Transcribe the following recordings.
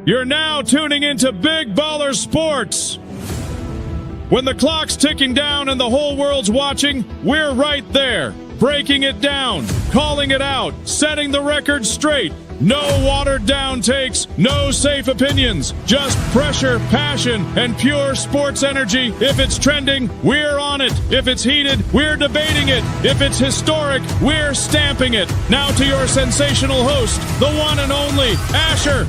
You're now tuning into Big Baller Sports. When the clock's ticking down and the whole world's watching, we're right there, breaking it down, calling it out, setting the record straight. No watered down takes, no safe opinions, just pressure, passion, and pure sports energy. If it's trending, we're on it. If it's heated, we're debating it. If it's historic, we're stamping it. Now to your sensational host, the one and only Asher.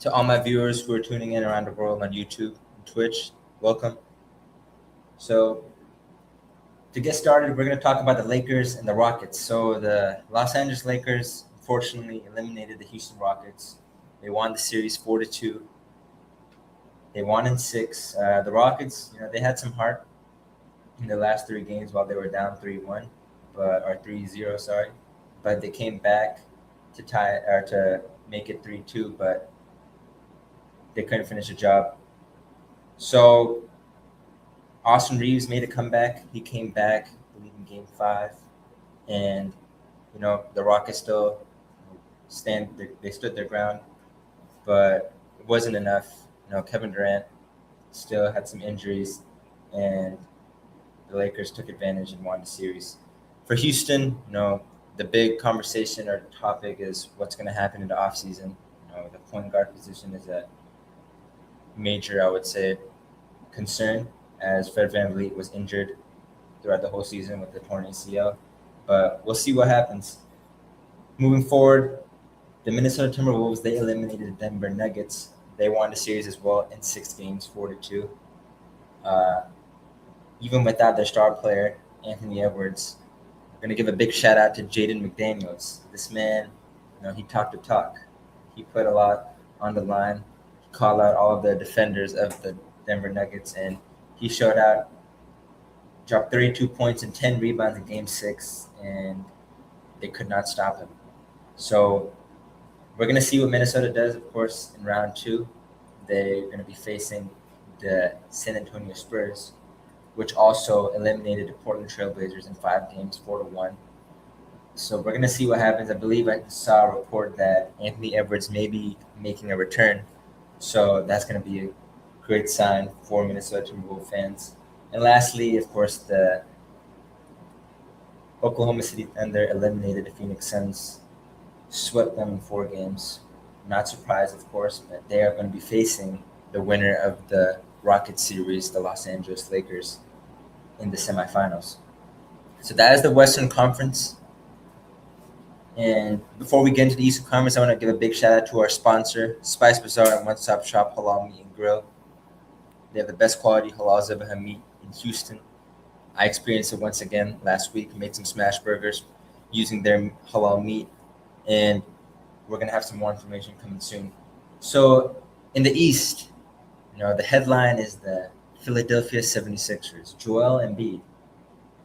To all my viewers who are tuning in around the world on YouTube and Twitch, welcome. So to get started, we're going to talk about the Lakers and the Rockets. So the Los Angeles Lakers unfortunately eliminated the Houston Rockets. They won the series 4-2. They won in 6. The Rockets, they had some heart in the last 3 games while they were down 3-1, or 3-0, sorry. But they came back to tie or to make it 3-2, but they couldn't finish the job. So Austin Reeves made a comeback. He came back, I believe, in Game 5. And, the Rockets still they stood their ground. But it wasn't enough. Kevin Durant still had some injuries. And the Lakers took advantage and won the series. For Houston, the big conversation or topic is what's going to happen in the offseason. The point guard position is a major, I would say, concern, as Fred VanVleet was injured throughout the whole season with the torn ACL. But we'll see what happens. Moving forward, the Minnesota Timberwolves, they eliminated the Denver Nuggets. They won the series as well in 6 games, 4-2. Even without their star player, Anthony Edwards, I'm going to give a big shout out to Jaden McDaniels. This man, he talked the talk. He put a lot on the line, call out all of the defenders of the Denver Nuggets, and he showed out, dropped 32 points and 10 rebounds in Game 6, and they could not stop him. So we're going to see what Minnesota does, of course, in round 2. They're going to be facing the San Antonio Spurs, which also eliminated the Portland Trailblazers in 5 games, 4-1. So we're going to see what happens. I believe I saw a report that Anthony Edwards may be making a return. So that's going to be a great sign for Minnesota Timberwolves fans. And lastly, of course, the Oklahoma City Thunder eliminated the Phoenix Suns, swept them in 4 games. Not surprised, of course, but they are going to be facing the winner of the Rockets series, the Los Angeles Lakers, in the semifinals. So that is the Western Conference. And before we get into the Eastern Conference, I want to give a big shout out to our sponsor, Spice Bazaar and One Stop Shop Halal Meat and Grill. They have the best quality halal zebra meat in Houston. I experienced it once again last week. Made some smash burgers using their halal meat, and we're gonna have some more information coming soon. So in the East, the headline is the Philadelphia 76ers. Joel Embiid,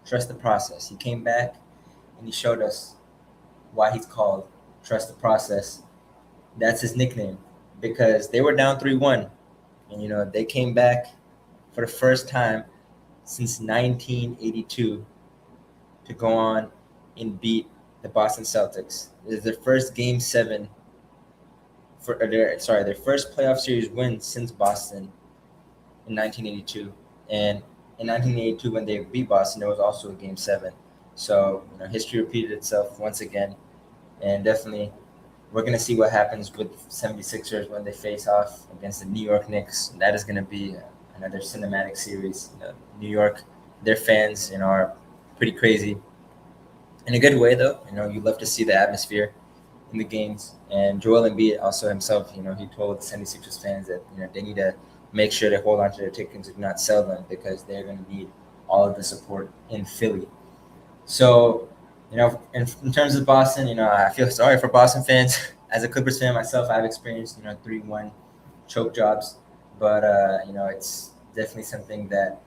trust the process. He came back and he showed us why he's called Trust the Process. That's his nickname, because they were down 3-1, and they came back for the first time since 1982 to go on and beat the Boston Celtics. It is their first Game 7 their first playoff series win since Boston in 1982. And in 1982, when they beat Boston, there was also a Game 7. So, history repeated itself once again. And definitely, we're going to see what happens with 76ers when they face off against the New York Knicks. That is going to be another cinematic series. New York, their fans, are pretty crazy. In a good way, though. You love to see the atmosphere in the games. And Joel Embiid also himself, he told the 76ers fans that, they need to make sure they hold on to their tickets and not sell them, because they're going to need all of the support in Philly. So, in terms of Boston, I feel sorry for Boston fans. As a Clippers fan myself, I've experienced, 3-1 choke jobs. But, it's definitely something that,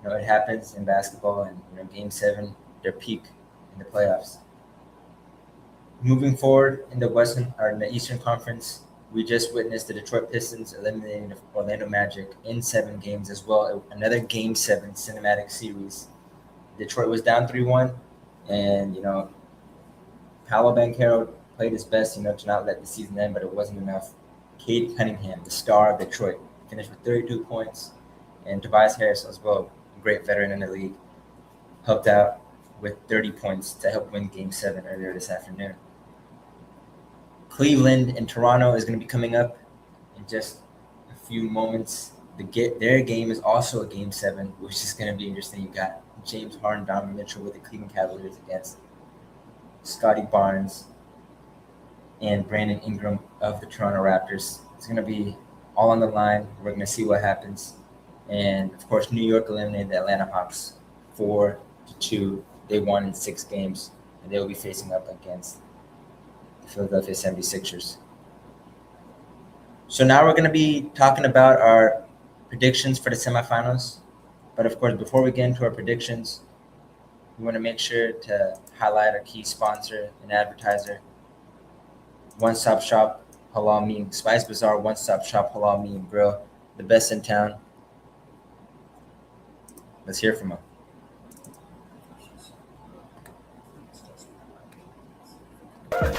it happens in basketball. And, Game 7, their peak in the playoffs. Moving forward in the Eastern Conference, we just witnessed the Detroit Pistons eliminating the Orlando Magic in 7 games as well. Another Game 7 cinematic series. Detroit was down 3-1, and Paolo Banchero played his best, to not let the season end, but it wasn't enough. Cade Cunningham, the star of Detroit, finished with 32 points, and Tobias Harris as well, a great veteran in the league, helped out with 30 points to help win Game 7 earlier this afternoon. Cleveland and Toronto is going to be coming up in just a few moments. Their game is also a Game 7, which is going to be interesting. You got James Harden, Donovan Mitchell with the Cleveland Cavaliers against Scotty Barnes and Brandon Ingram of the Toronto Raptors. It's going to be all on the line. We're going to see what happens. And, of course, New York eliminated the Atlanta Hawks 4-2. They won in 6 games, and they will be facing up against the Philadelphia 76ers. So now we're going to be talking about our predictions for the semifinals. But, of course, before we get into our predictions, we want to make sure to highlight our key sponsor and advertiser, One-Stop Shop Halal Meat and Spice Bazaar, One-Stop Shop Halal Meat and Grill, the best in town. Let's hear from them.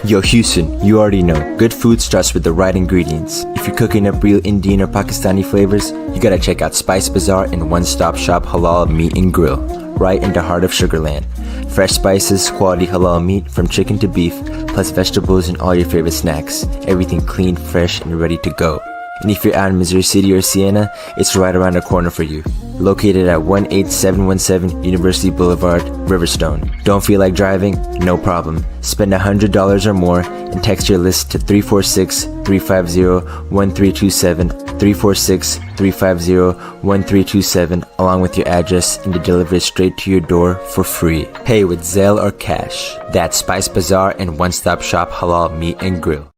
Yo, Houston, you already know, good food starts with the right ingredients. If you're cooking up real Indian or Pakistani flavors, you gotta check out Spice Bazaar and One-Stop Shop Halal Meat and Grill, right in the heart of Sugarland. Fresh spices, quality halal meat from chicken to beef, plus vegetables and all your favorite snacks. Everything clean, fresh, and ready to go. And if you're out in Missouri City or Siena, it's right around the corner for you. Located at 18717 University Boulevard, Riverstone. Don't feel like driving? No problem. Spend $100 or more and text your list to 346-350-1327, 346-350-1327, along with your address, and to deliver it straight to your door for free. Pay with Zelle or cash. That's Spice Bazaar and One-Stop Shop Halal Meat and Grill.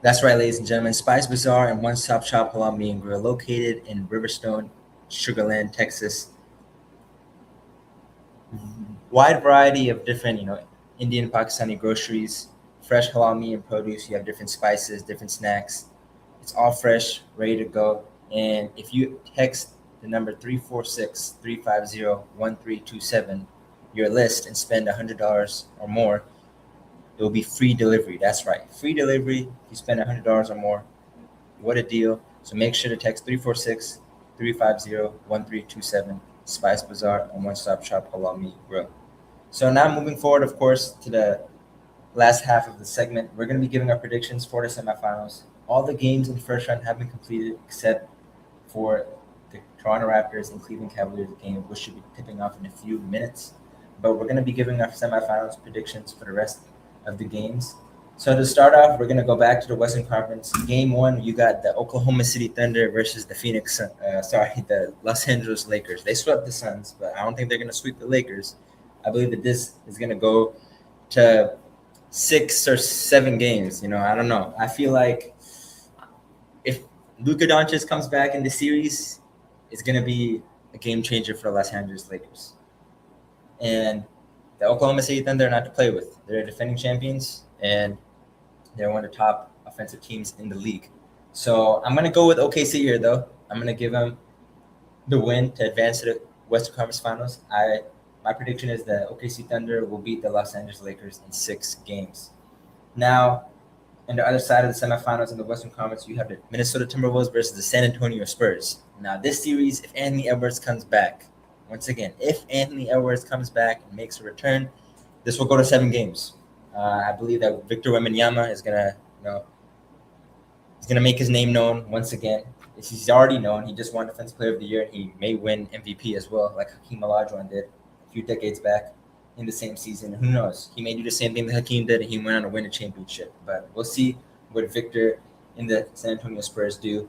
That's right, ladies and gentlemen. Spice Bazaar and One-Stop Shop Halal Meat and Grill, located in Riverstone, Sugarland, Texas. Wide variety of different, Indian, Pakistani groceries, fresh halal meat and produce. You have different spices, different snacks. It's all fresh, ready to go. And if you text the number 346-350-1327, your list, and spend $100 or more, it will be free delivery. That's right, free delivery. If you spend $100 or more, what a deal. So make sure to text 346-350-1327, Spice Bazaar and One-Stop Shop Halal Meat Grill. So now moving forward, of course, to the last half of the segment, we're going to be giving our predictions for the semifinals. All the games in the first round have been completed except for the Toronto Raptors and Cleveland Cavaliers game, which should be tipping off in a few minutes. But we're going to be giving our semifinals predictions for the rest of the games. So to start off, we're going to go back to the Western Conference. Game 1, you got the Oklahoma City Thunder versus the the Los Angeles Lakers. They swept the Suns, but I don't think they're going to sweep the Lakers. I believe that this is going to go to 6 or 7 games. I don't know. I feel like if Luka Doncic comes back in the series, it's going to be a game changer for the Los Angeles Lakers. And the Oklahoma City Thunder are not to play with. They're defending champions, and they're one of the top offensive teams in the league. So I'm going to go with OKC here, though. I'm going to give them the win to advance to the Western Conference Finals. My prediction is that OKC Thunder will beat the Los Angeles Lakers in 6 games. Now, on the other side of the semifinals in the Western Conference, you have the Minnesota Timberwolves versus the San Antonio Spurs. Now, this series, if Anthony Edwards comes back, once again, if Anthony Edwards comes back and makes a return, this will go to 7 games. I believe that Victor Wembanyama is gonna make his name known once again. He's already known. He just won Defensive Player of the Year. He may win MVP as well, like Hakeem Olajuwon did a few decades back in the same season. Who knows? He may do the same thing that Hakeem did, and he went on to win a championship. But we'll see what Victor and the San Antonio Spurs do.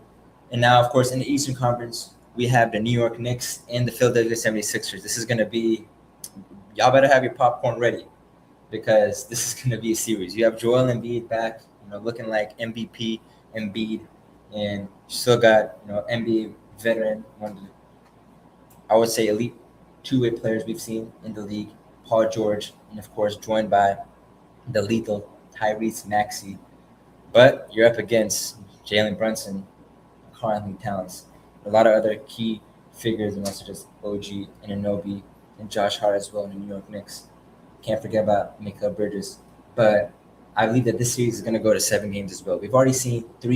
And now, of course, in the Eastern Conference, we have the New York Knicks and the Philadelphia 76ers. This is going to be – y'all better have your popcorn ready, because this is going to be a series. You have Joel Embiid back, looking like MVP Embiid, and you still got, NBA veteran, one of the, I would say, elite two-way players we've seen in the league, Paul George, and, of course, joined by the lethal Tyrese Maxey. But you're up against Jalen Brunson, Carl Towns, a lot of other key figures, such as OG and Anunoby and Josh Hart as well in the New York Knicks. Can't forget about Mikal Bridges. But I believe that this series is going to go to 7 games as well. We've already seen 2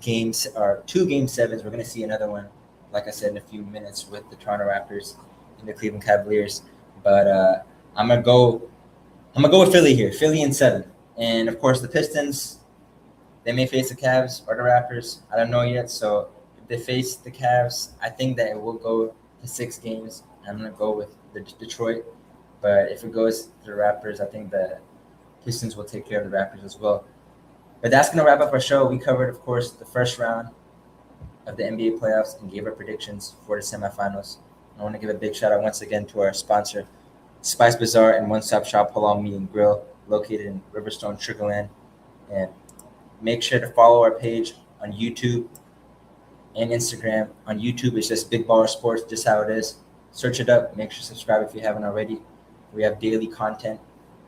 Game 7s. We're going to see another one, like I said, in a few minutes with the Toronto Raptors and the Cleveland Cavaliers. But I'm gonna go with Philly here. Philly in 7. And of course the Pistons, they may face the Cavs or the Raptors. I don't know yet. So if they face the Cavs, I think that it will go to 6 games. I'm gonna go with the Detroit. But if it goes to the Raptors, I think the Pistons will take care of the Raptors as well. But that's gonna wrap up our show. We covered, of course, the first round of the NBA playoffs and gave our predictions for the semifinals. I want to give a big shout out once again to our sponsor, Spice Bazaar and One Stop Shop Halal Meat and Grill, located in Riverstone, Sugarland. And make sure to follow our page on YouTube and Instagram. On YouTube, it's just Big Baller Sports, just how it is. Search it up. Make sure to subscribe if you haven't already. We have daily content.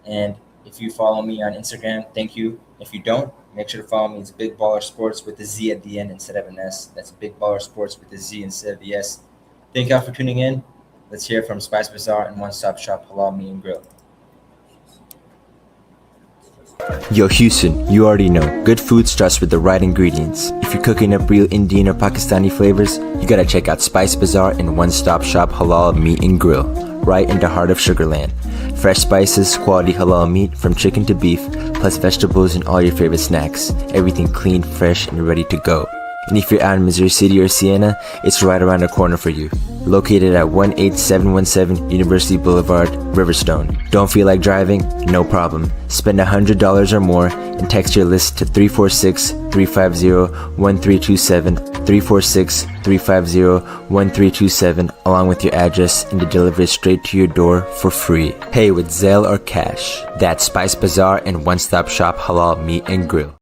And if you follow me on Instagram, thank you. If you don't, make sure to follow me. It's Big Baller Sports with the Z at the end instead of an S. That's Big Baller Sports with the Z instead of the S. Thank y'all for tuning in. Let's hear from Spice Bazaar and One Stop Shop Halal Meat and Grill. Yo Houston, you already know, good food starts with the right ingredients. If you're cooking up real Indian or Pakistani flavors, you gotta check out Spice Bazaar and One Stop Shop Halal Meat and Grill, right in the heart of Sugarland. Fresh spices, quality halal meat from chicken to beef, plus vegetables and all your favorite snacks. Everything clean, fresh, and ready to go. And if you're out in Missouri City or Siena, it's right around the corner for you. Located at 18717 University Boulevard, Riverstone. Don't feel like driving? No problem. Spend $100 or more and text your list to 346-350-1327, 346-350-1327, along with your address, and to deliver it straight to your door for free. Pay with Zelle or cash. That's Spice Bazaar and One Stop Shop Halal Meat and Grill.